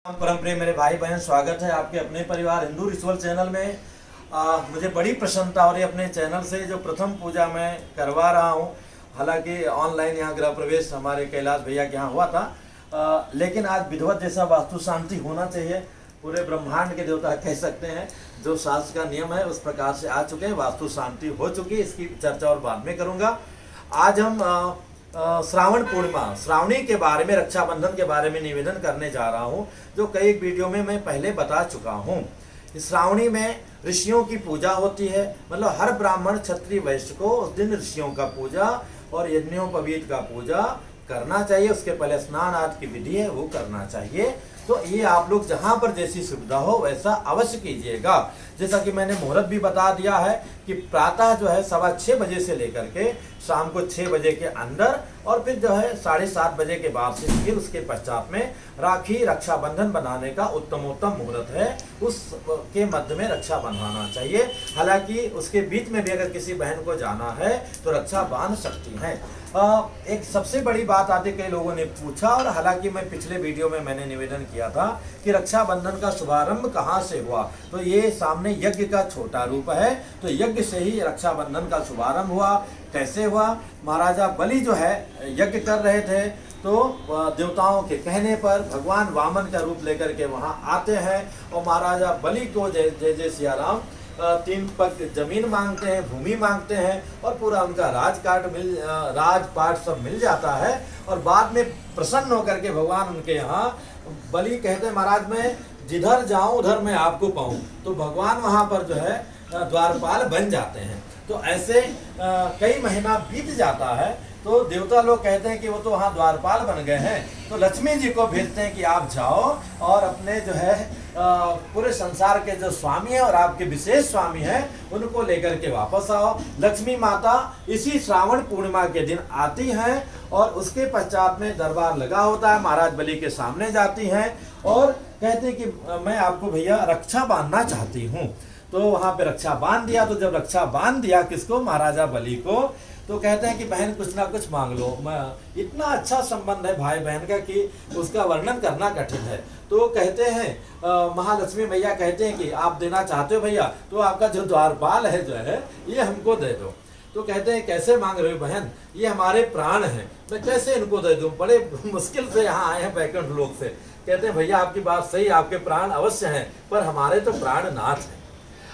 परम प्रिय मेरे भाई बहन, स्वागत है आपके अपने परिवार हिंदू रिचुअल चैनल में। मुझे बड़ी प्रसन्नता हो रही है अपने चैनल से जो प्रथम पूजा मैं करवा रहा हूं। हालांकि ऑनलाइन यहाँ गृह प्रवेश हमारे कैलाश भैया के यहाँ हुआ था, लेकिन आज विधिवत जैसा वास्तु शांति होना चाहिए। पूरे ब्रह्मांड के देवता कह सकते हैं, जो शास्त्र का नियम है उस प्रकार से आ चुके हैं, वास्तु शांति हो चुकी है। इसकी चर्चा और बाद में करूँगा। आज हम श्रावण पूर्णिमा, श्रावणी के बारे में, रक्षाबंधन के बारे में निवेदन करने जा रहा हूं, जो कई वीडियो में मैं पहले बता चुका हूं। श्रावणी में ऋषियों की पूजा होती है, मतलब हर ब्राह्मण क्षत्रिय वैश्य को उस दिन ऋषियों का पूजा और यज्ञोपवीत का पूजा करना चाहिए। उसके पहले स्नान आदि की विधि है वो करना चाहिए। तो ये आप लोग जहां पर जैसी सुविधा हो वैसा अवश्य कीजिएगा। जैसा कि मैंने मुहूर्त भी बता दिया है कि प्रातः जो है 6:15 बजे से लेकर के शाम को 6 बजे के अंदर, और फिर जो है 7:30 बजे के बाद से फिर उसके पश्चात में राखी रक्षाबंधन बनाने का उत्तमोत्तम मुहूर्त है, उस के मध्य में रक्षा बंधवाना चाहिए। हालांकि उसके बीच में भी अगर किसी बहन को जाना है तो रक्षा बांध सकती हैं। एक सबसे बड़ी बात आते कई लोगों ने पूछा, और हालांकि मैं पिछले वीडियो में मैंने निवेदन किया था कि रक्षाबंधन का शुभारंभ कहाँ से हुआ। तो ये सामने यज्ञ का छोटा रूप है, तो यज्ञ से ही रक्षाबंधन का शुभारंभ हुआ। कैसे हुआ? महाराजा बलि जो है यज्ञ कर रहे थे, तो देवताओं के कहने पर भगवान वामन का रूप लेकर के वहां आते हैं और महाराजा बलि को जय जय जय सिया राम 3 पग जमीन मांगते हैं, भूमि मांगते हैं, और पूरा उनका राजपाट सब मिल जाता है। और बाद में प्रसन्न होकर के भगवान उनके यहाँ बलि कहते हैं, महाराज मैं जिधर जाऊं उधर मैं आपको पाऊं। तो भगवान वहां पर जो है द्वारपाल बन जाते हैं। तो ऐसे कई महीना बीत जाता है, तो देवता लोग कहते हैं कि वो तो वहाँ द्वारपाल बन गए हैं। तो लक्ष्मी जी को भेजते हैं कि आप जाओ और अपने जो है पूरे संसार के जो स्वामी हैं और आपके विशेष स्वामी हैं उनको लेकर के वापस आओ। लक्ष्मी माता इसी श्रावण पूर्णिमा के दिन आती हैं और उसके पश्चात में दरबार लगा होता है, महाराज बलि के सामने जाती हैं और कहते हैं कि मैं आपको भैया रक्षा बांधना चाहती हूँ। तो वहां पे रक्षा बांध दिया। तो जब रक्षा बांध दिया किसको? महाराजा बलि को। तो कहते हैं कि बहन कुछ ना कुछ मांग लो। इतना अच्छा संबंध है भाई बहन का कि उसका वर्णन करना कठिन है। तो कहते हैं महालक्ष्मी भैया कहते हैं कि आप देना चाहते हो भैया, तो आपका जो द्वारपाल है जो है ये हमको दे दो। तो कहते हैं कैसे मांग रहे हो बहन? ये हमारे प्राण हैं, मैं कैसे इनको दे दूं? बड़े मुश्किल से यहाँ आए हैं बैकुंठ लोक से। कहते हैं भैया आपकी बात सही, आपके प्राण अवश्य हैं, पर हमारे तो प्राणनाथ हैं।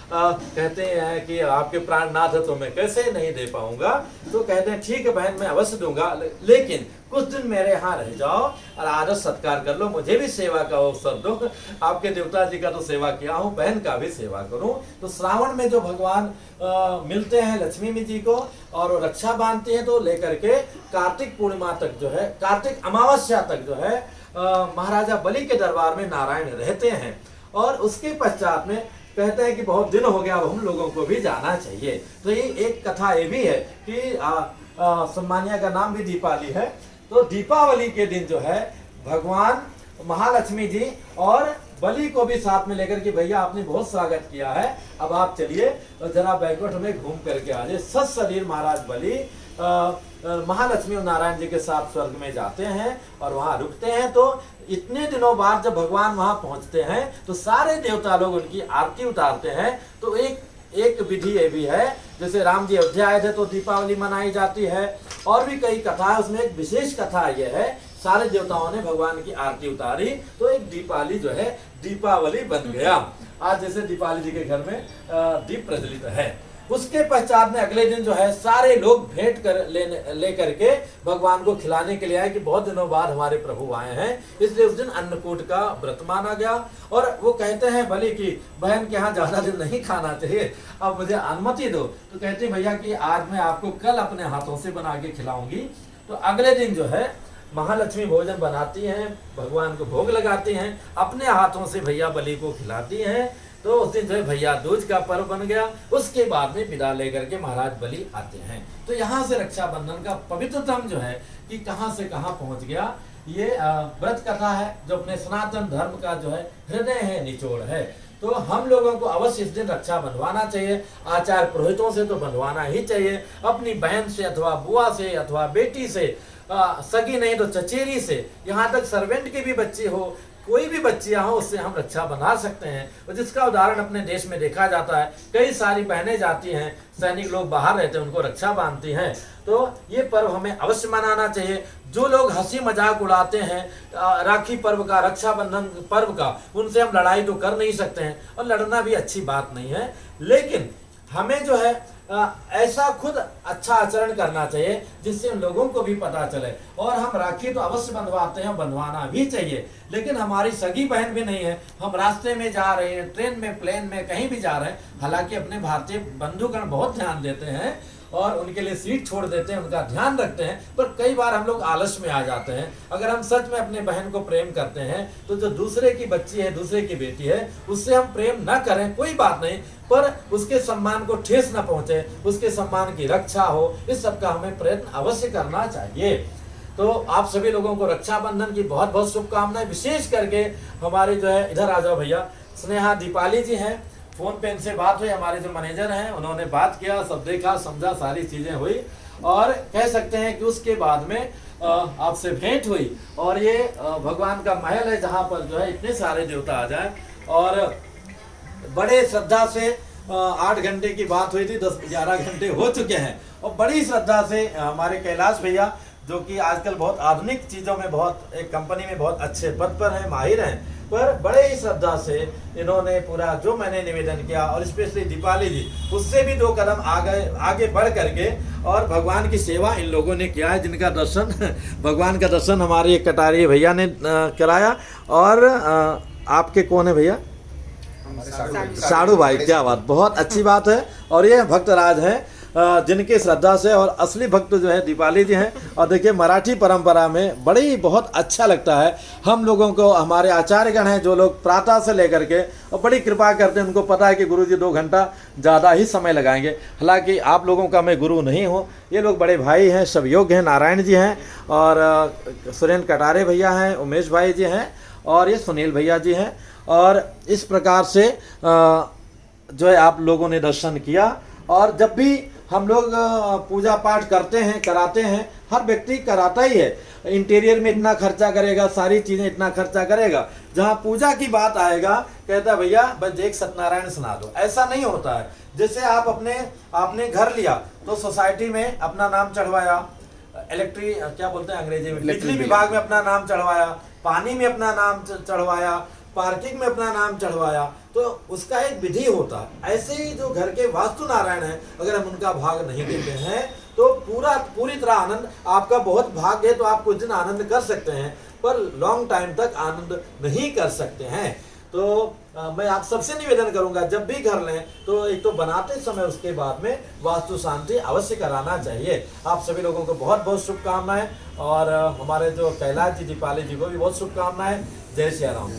कहते हैं कि आपके प्राणनाथ है तो मैं कैसे नहीं दे पाऊंगा। तो कहते हैं ठीक है बहन मैं अवश्य दूंगा, लेकिन कुछ दिन मेरे यहाँ रह जाओ और आदर सत्कार कर लो, मुझे भी सेवा का अवसर दो। आपके देवता जी का तो सेवा किया हूँ, बहन का भी सेवा करूँ। तो श्रावण में जो भगवान मिलते हैं लक्ष्मी जी को और रक्षा बांधते हैं, तो लेकर के कार्तिक पूर्णिमा तक जो है, कार्तिक अमावस्या तक जो है महाराजा बलि के दरबार में नारायण रहते हैं। और उसके पश्चात में कहते हैं कि बहुत दिन हो गया, अब हम लोगों को भी जाना चाहिए। तो ये एक कथा ये भी है कि सम्मानिया का नाम भी दीपावली है। तो दीपावली के दिन जो है भगवान महालक्ष्मी जी और बलि को भी साथ में लेकर के भैया आपने बहुत स्वागत किया है, अब आप चलिए जरा बैकुंठ में घूम करके आ जाए। सत शरीर महाराज बलि महालक्ष्मी और नारायण जी के साथ स्वर्ग में जाते हैं और वहां रुकते हैं। तो इतने दिनों बाद जब भगवान वहां पहुंचते हैं तो सारे देवता लोग उनकी आरती उतारते हैं। तो एक विधि ये भी है, जैसे राम जी अयोध्या आए थे तो दीपावली मनाई जाती है, और भी कई कथा है। उसमें एक विशेष कथा ये है, सारे देवताओं ने भगवान की आरती उतारी तो एक दीपावली जो है दीपावली बन गया। आज जैसे दीपावली जी के घर में दीप प्रज्वलित है। उसके पश्चात में अगले दिन जो है सारे लोग भेंट कर लेकर के भगवान को खिलाने के लिए आए कि बहुत दिनों बाद हमारे प्रभु आए हैं, इसलिए उस दिन अन्नकूट का व्रत माना गया। और वो कहते हैं भले कि बहन के यहाँ ज्यादा दिन नहीं खाना चाहिए, अब मुझे अनुमति दो। तो कहते हैं भैया कि आज मैं आपको कल अपने हाथों से बना के खिलाऊंगी। तो अगले दिन जो है महालक्ष्मी भोजन बनाती हैं, भगवान को भोग लगाती हैं, अपने हाथों से भैया बलि को खिलाती हैं। तो उस दिन जो है भैया दूज का पर्व बन गया। उसके बाद में विदा लेकर के महाराज बलि आते हैं। तो यहाँ से रक्षाबंधन का पवित्रतम जो है कि कहाँ से कहाँ पहुँच गया, ये व्रत कथा है जो अपने सनातन धर्म का जो है हृदय है, निचोड़ है। तो हम लोगों को अवश्य इस दिन रक्षा बंधवाना चाहिए। आचार्य पुरोहितों से तो बंधवाना ही चाहिए, अपनी बहन से अथवा बुआ से अथवा बेटी से, सगी नहीं तो चचेरी से, यहाँ तक सर्वेंट के भी बच्चे हो, कोई भी बच्चियां हो उससे हम रक्षा बना सकते हैं। और जिसका उदाहरण अपने देश में देखा जाता है, कई सारी बहनें जाती हैं, सैनिक लोग बाहर रहते हैं, उनको रक्षा बांधती हैं। तो ये पर्व हमें अवश्य मनाना चाहिए। जो लोग हंसी मजाक उड़ाते हैं राखी पर्व का, रक्षाबंधन पर्व का, उनसे हम लड़ाई तो कर नहीं सकते हैं और लड़ना भी अच्छी बात नहीं है। लेकिन हमें जो है ऐसा खुद अच्छा आचरण करना चाहिए जिससे उन लोगों को भी पता चले। और हम राखी तो अवश्य बंधवाते हैं, बंधवाना भी चाहिए। लेकिन हमारी सगी बहन भी नहीं है, हम रास्ते में जा रहे हैं, ट्रेन में, प्लेन में, कहीं भी जा रहे हैं, हालांकि अपने भारतीय बंधुगण बहुत ध्यान देते हैं और उनके लिए सीट छोड़ देते हैं, उनका ध्यान रखते हैं, पर कई बार हम लोग आलस में आ जाते हैं। अगर हम सच में अपने बहन को प्रेम करते हैं तो जो दूसरे की बच्ची है, दूसरे की बेटी है, उससे हम प्रेम ना करें कोई बात नहीं, पर उसके सम्मान को ठेस ना पहुंचे, उसके सम्मान की रक्षा हो, इस सब का हमें प्रयत्न अवश्य करना चाहिए। तो आप सभी लोगों को रक्षाबंधन की बहुत बहुत शुभकामनाएं। विशेष करके हमारे जो है, इधर आ जाओ भैया, स्नेहा दीपाली जी हैं, फोन पे इनसे बात हुई, हमारे जो मैनेजर हैं उन्होंने बात किया, सब देखा समझा, सारी चीजें हुई और कह सकते हैं कि उसके बाद में आपसे भेंट हुई। और ये भगवान का महल है जहाँ पर जो है इतने सारे देवता आ जाए। और बड़े श्रद्धा से 8 घंटे की बात हुई थी, 10-11 घंटे हो चुके हैं और बड़ी श्रद्धा से हमारे कैलाश भैया, जो कि आजकल बहुत आधुनिक चीज़ों में, बहुत एक कंपनी में बहुत अच्छे पद पर हैं, माहिर हैं, पर बड़े ही श्रद्धा से इन्होंने पूरा जो मैंने निवेदन किया, और स्पेशली दीपाली जी उससे भी 2 कदम आगे बढ़ करके और भगवान की सेवा इन लोगों ने किया है, जिनका दर्शन भगवान का दर्शन हमारे एक कटारी भैया ने कराया। और आपके कौन है भैया? साड़ू भाई, क्या बात, बहुत अच्छी बात है। और ये भक्तराज हैं जिनके श्रद्धा से, और असली भक्त जो है दीपाली जी हैं। और देखिए मराठी परंपरा में बड़ी बहुत अच्छा लगता है हम लोगों को, हमारे आचार्यगण हैं जो लोग प्रातः से लेकर के और बड़ी कृपा करते हैं, उनको पता है कि गुरु जी 2 घंटा ज़्यादा ही समय लगाएंगे। हालांकि आप लोगों का मैं गुरु नहीं हूँ, ये लोग बड़े भाई हैं, सब योग्य हैं, नारायण जी हैं और सुरेंद्र कटारे भैया हैं, उमेश भाई जी हैं और ये सुनील भैया जी हैं। और इस प्रकार से जो है आप लोगों ने दर्शन किया। और जब भी हम लोग पूजा पाठ करते हैं, कराते हैं, हर व्यक्ति कराता ही है, इंटीरियर में इतना खर्चा करेगा, सारी चीज़ें इतना खर्चा करेगा, जहाँ पूजा की बात आएगा कहता है भैया बस एक सत्यनारायण सुना दो। ऐसा नहीं होता है। जैसे आप आपने घर लिया तो सोसाइटी में अपना नाम चढ़वाया, इलेक्ट्रिक क्या बोलते हैं अंग्रेजी में, बिजली विभाग में अपना नाम चढ़वाया, पानी में अपना नाम चढ़वाया, पार्किंग में अपना नाम चढ़वाया, तो उसका एक विधि होता है। ऐसे ही जो घर के वास्तु नारायण हैं, अगर हम उनका भाग नहीं देते हैं तो पूरी तरह आनंद, आपका बहुत भाग्य है तो आप कुछ दिन आनंद कर सकते हैं, पर लॉन्ग टाइम तक आनंद नहीं कर सकते हैं। तो मैं आप सबसे निवेदन करूंगा, जब भी घर लें तो एक तो बनाते समय उसके बाद में वास्तु शांति अवश्य कराना चाहिए। आप सभी लोगों को बहुत बहुत शुभकामनाएं और हमारे जो कैलाश जी, दीपाली जी को भी बहुत शुभकामनाएं। जय श्री राम।